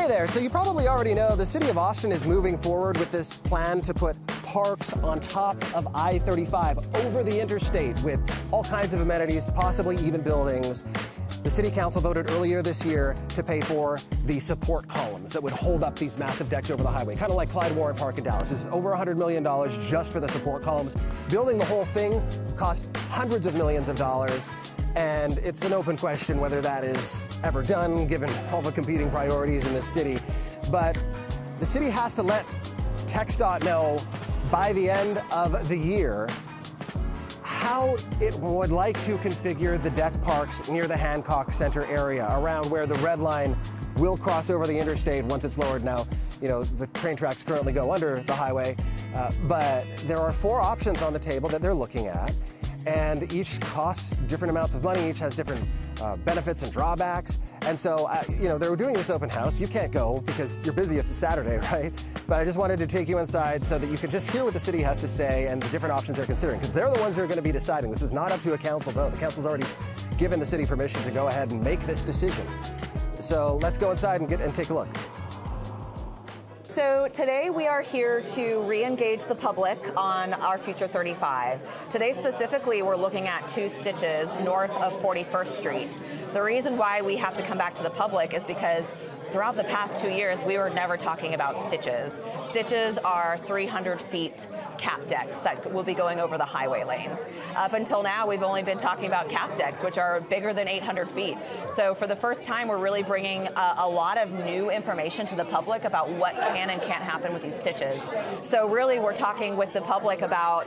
Hey there, so you probably already know the city of Austin is moving forward with this plan to put parks on top of I-35 over the interstate with all kinds of amenities, possibly even buildings. The city council voted earlier this year to pay for the support columns that would hold up these massive decks over the highway, kind of like Clyde Warren Park in Dallas. It's over $100 million just for the support columns. Building the whole thing cost hundreds of millions of dollars. And it's an open question whether that is ever done, given all the competing priorities in the city. But the city has to let TxDOT know by the end of the year how it would like to configure the deck parks near the Hancock Center area, around where the red line will cross over the interstate once it's lowered. Now, you know, the train tracks currently go under the highway, but there are 4 options on the table that they're looking at. And each costs different amounts of money, each has different benefits and drawbacks. And so, you know, they were doing this open house. You can't go because you're busy, it's a Saturday, right? But I just wanted to take you inside so that you can just hear what the city has to say and the different options they're considering, because they're the ones who are going to be deciding. This is not up to a council vote. The council's already given the city permission to go ahead and make this decision. So let's go inside and take a look. So today we are here to re-engage the public on our Future 35. Today specifically we're looking at 2 stitches north of 41st Street. The reason why we have to come back to the public is because throughout the past 2 years we were never talking about stitches. Stitches are 300 feet cap decks that will be going over the highway lanes. Up until now we've only been talking about cap decks, which are bigger than 800 feet. So for the first time we're really bringing a lot of new information to the public about what can and can't happen with these stitches. So really we're talking with the public about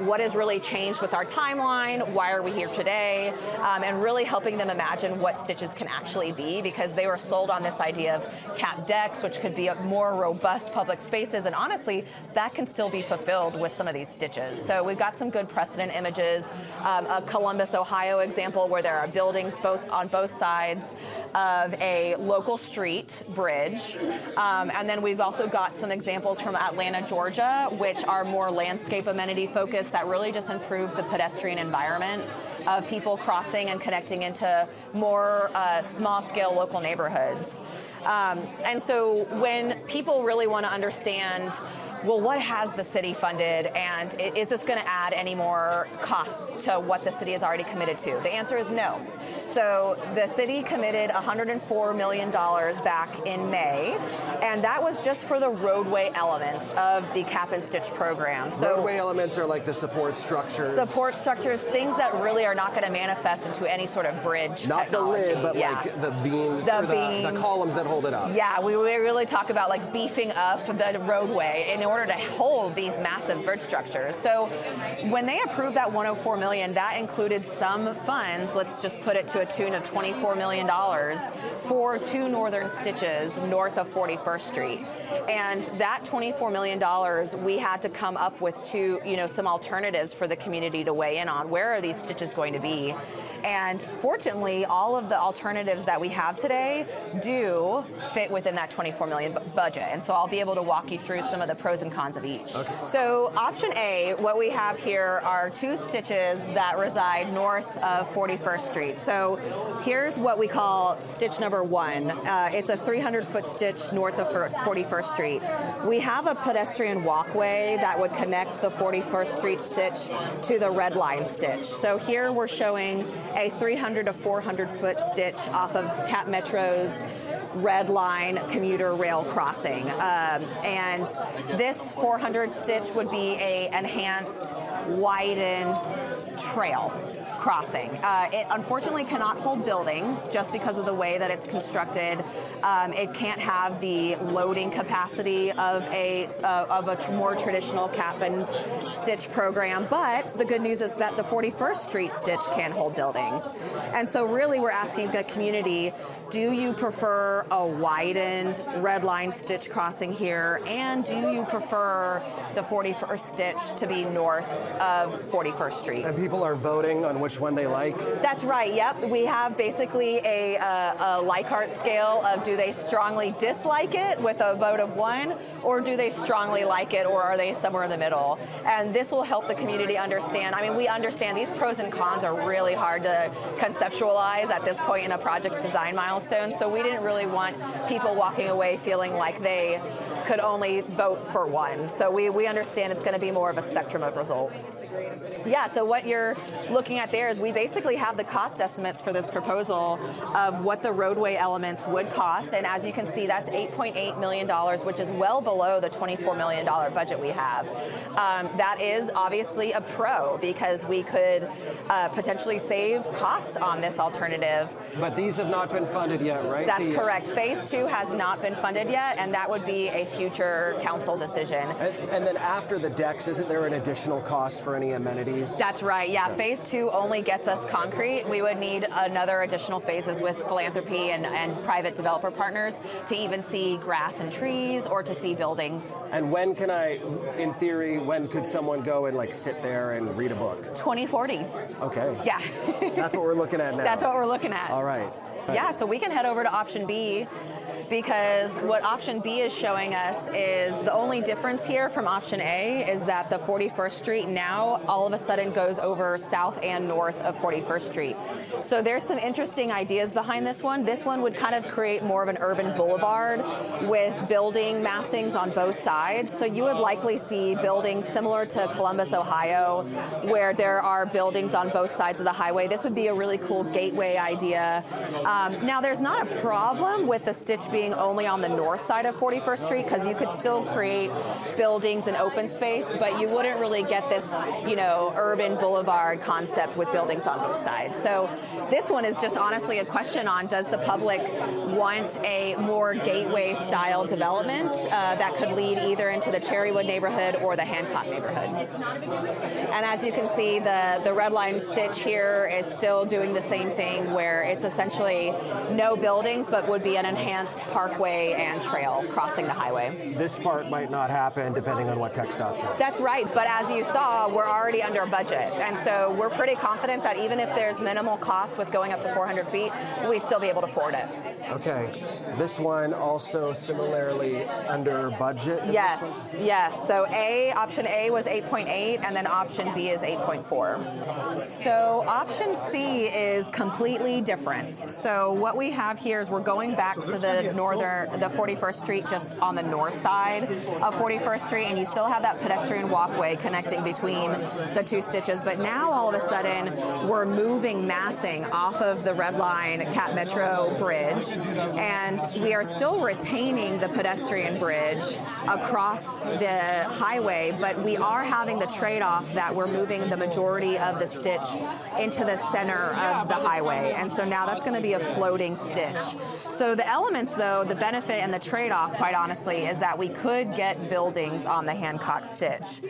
what has really changed with our timeline, why are we here today, and really helping them imagine what stitches can actually be, because they were sold on this idea of cap decks, which could be more robust public spaces, and honestly that can still be fulfilled with some of these stitches. So we've got some good precedent images, a Columbus, Ohio example where there are buildings on both sides of a local street bridge, and then we've also got some examples from Atlanta, Georgia, which are more landscape amenity focused that really just improve the pedestrian environment of people crossing and connecting into more small-scale local neighborhoods. And so when people really want to understand, well, what has the city funded, and is this going to add any more costs to what the city has already committed to? The answer is no. So the city committed $104 million back in May, and that was just for the roadway elements of the cap and stitch program. So roadway elements are like the support structures. Support structures, things that really are not going to manifest into any sort of bridge not technology. The lid, but like the beams, the columns that hold it up. Yeah, we really talk about like beefing up the roadway in order to hold these massive bridge structures. So when they approved that $104 million, that included some funds, let's just put it to a tune of $24 million for 2 northern stitches north of 41st Street. And that $24 million, we had to come up with some alternatives for the community to weigh in on. Where are these stitches going to be? And fortunately, all of the alternatives that we have today do fit within that $24 million budget. And so I'll be able to walk you through some of the pros and cons of each. Okay. So option A, what we have here are 2 stitches that reside north of 41st Street. So here's what we call stitch number 1. It's a 300-foot stitch north of 41st Street. We have a pedestrian walkway that would connect the 41st Street stitch to the red line stitch. So here we're showing a 300 to 400-foot stitch off of Cap Metro's red line commuter rail crossing. And this 400 stitch would be a enhanced, widened trail crossing. It unfortunately cannot hold buildings just because of the way that it's constructed. It can't have the loading capacity of a more traditional cap and stitch program, but the good news is that the 41st Street stitch can hold buildings. And so really we're asking the community, do you prefer a widened red line stitch crossing here, and do you prefer the 41st stitch to be north of 41st Street? And people are voting on which one they like? That's right, yep. We have basically a Likert scale of do they strongly dislike it with a vote of 1, or do they strongly like it, or are they somewhere in the middle? And this will help the community understand. I mean, we understand these pros and cons are really hard to conceptualize at this point in a project's design milestone. milestone, so we didn't really want people walking away feeling like they could only vote for one. So we understand it's going to be more of a spectrum of results. Yeah, so what you're looking at there is we basically have the cost estimates for this proposal of what the roadway elements would cost, and as you can see, that's $8.8 million, which is well below the $24 million budget we have. That is obviously a pro because we could potentially save costs on this alternative. But these have not been funded yet, right? That's correct. Phase 2 has not been funded yet, and that would be a future council decision. And then after the decks, isn't there an additional cost for any amenities? That's right, yeah. Phase 2 only gets us concrete. We would need another additional phases with philanthropy and private developer partners to even see grass and trees or to see buildings. And when can in theory, when could someone go and like sit there and read a book? 2040. Okay. Yeah. That's what we're looking at now. That's what we're looking at. All right. Yeah, so we can head over to option B, because what option B is showing us is the only difference here from option A is that the 41st Street now all of a sudden goes over south and north of 41st Street. So there's some interesting ideas behind this one. This one would kind of create more of an urban boulevard with building massings on both sides. So you would likely see buildings similar to Columbus, Ohio, where there are buildings on both sides of the highway. This would be a really cool gateway idea. Now there's not a problem with the stitch being only on the north side of 41st Street, because you could still create buildings and open space, but you wouldn't really get this, urban boulevard concept with buildings on both sides. So this one is just honestly a question on, does the public want a more gateway style development that could lead either into the Cherrywood neighborhood or the Hancock neighborhood? And as you can see, the red line stitch here is still doing the same thing, where it's essentially no buildings, but would be an enhanced parkway and trail crossing the highway. This part might not happen depending on what TxDOT says. That's right, but as you saw, we're already under budget, and so we're pretty confident that even if there's minimal costs with going up to 400 feet, we'd still be able to afford it. Okay, this one also similarly under budget? Yes. So option A was 8.8, and then option B is 8.4. So option C is completely different. So what we have here is we're going back to the 41st Street, just on the north side of 41st Street, and you still have that pedestrian walkway connecting between the two stitches, but now all of a sudden we're moving massing off of the Red Line Cap Metro bridge, and we are still retaining the pedestrian bridge across the highway, but we are having the trade-off that we're moving the majority of the stitch into the center of the highway, and so now that's going to be a floating stitch. So the elements, though, the benefit and the trade-off, quite honestly, is that we could get buildings on the Hancock stitch.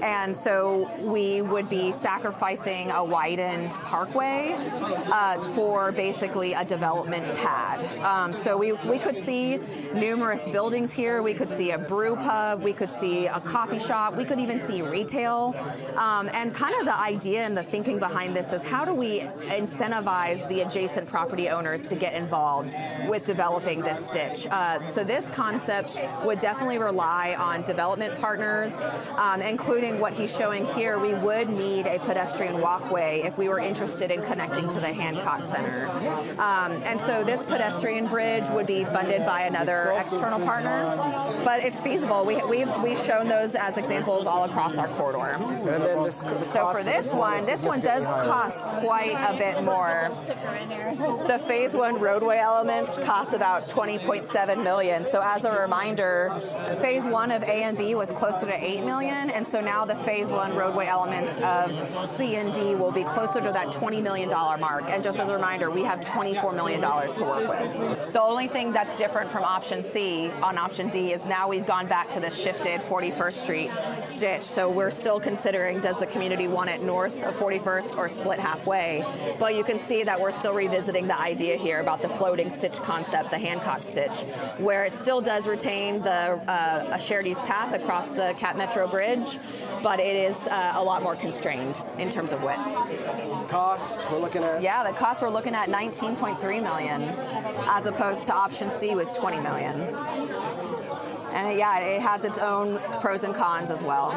And so we would be sacrificing a widened parkway for basically a development pad. So we could see numerous buildings here. We could see a brew pub. We could see a coffee shop. We could even see retail. And kind of the idea and the thinking behind this is, how do we incentivize the adjacent property owners to get involved with developing this stitch? So this concept would definitely rely on development partners, including what he's showing here. We would need a pedestrian walkway if we were interested in connecting to the Hancock Center. And so this pedestrian bridge would be funded by another external partner, but it's feasible. We've shown those as examples all across our corridor. And then So for this one does cost quite a bit more. The Phase 1 roadway elements cost about $20.7 million. So as a reminder, Phase 1 of A and B was closer to $8 million, and so now the Phase 1 roadway elements of C and D will be closer to that $20 million mark. And just as a reminder, we have $24 million to work with. The only thing that's different from option C on option D is now we've gone back to the shifted 41st Street stitch. So we're still considering, does the community want it north of 41st or split halfway? But you can see that we're still revisiting the idea here about the floating stitch concept, the Hancock stitch, where it still does retain a shared use path across the Cap Metro Bridge, but it is a lot more constrained in terms of width. Cost, we're looking at? Yeah, the cost we're looking at $19.3 million, as opposed to option C was $20 million. And yeah, it has its own pros and cons as well.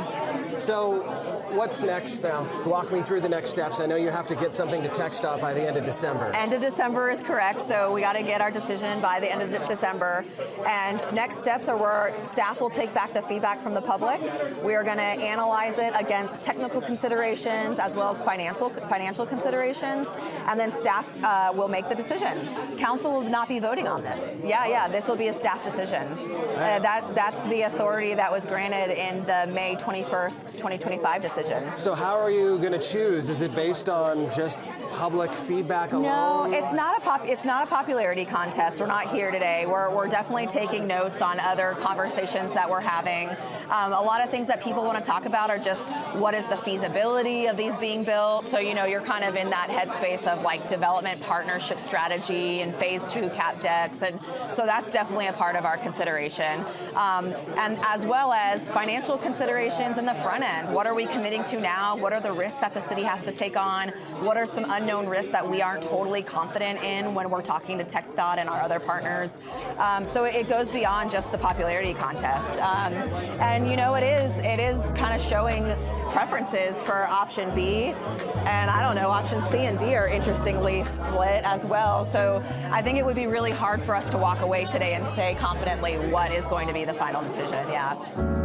So what's next now? Walk me through the next steps. I know you have to get something to TxDOT by the end of December. End of December is correct, so we got to get our decision by the end of December. And next steps are where staff will take back the feedback from the public. We are going to analyze it against technical considerations as well as financial considerations, and then staff will make the decision. Council will not be voting on this. Yeah, this will be a staff decision. That's the authority that was granted in the May 21st, 2025 decision. So how are you going to choose? Is it based on just public feedback alone? No, it's not a popularity contest. We're not here today. We're definitely taking notes on other conversations that we're having. A lot of things that people want to talk about are just what is the feasibility of these being built. So you're kind of in that headspace of like development partnership strategy and phase 2 cap decks, and so that's definitely a part of our consideration. And as well as financial considerations in the front end. What are we committing to now? What are the risks that the city has to take on? What are some unknown risks that we aren't totally confident in when we're talking to TxDOT and our other partners? So it goes beyond just the popularity contest. And it is kind of showing preferences for option B, and I don't know, option C and D are interestingly split as well. So I think it would be really hard for us to walk away today and say confidently what is going to be the final decision. Yeah.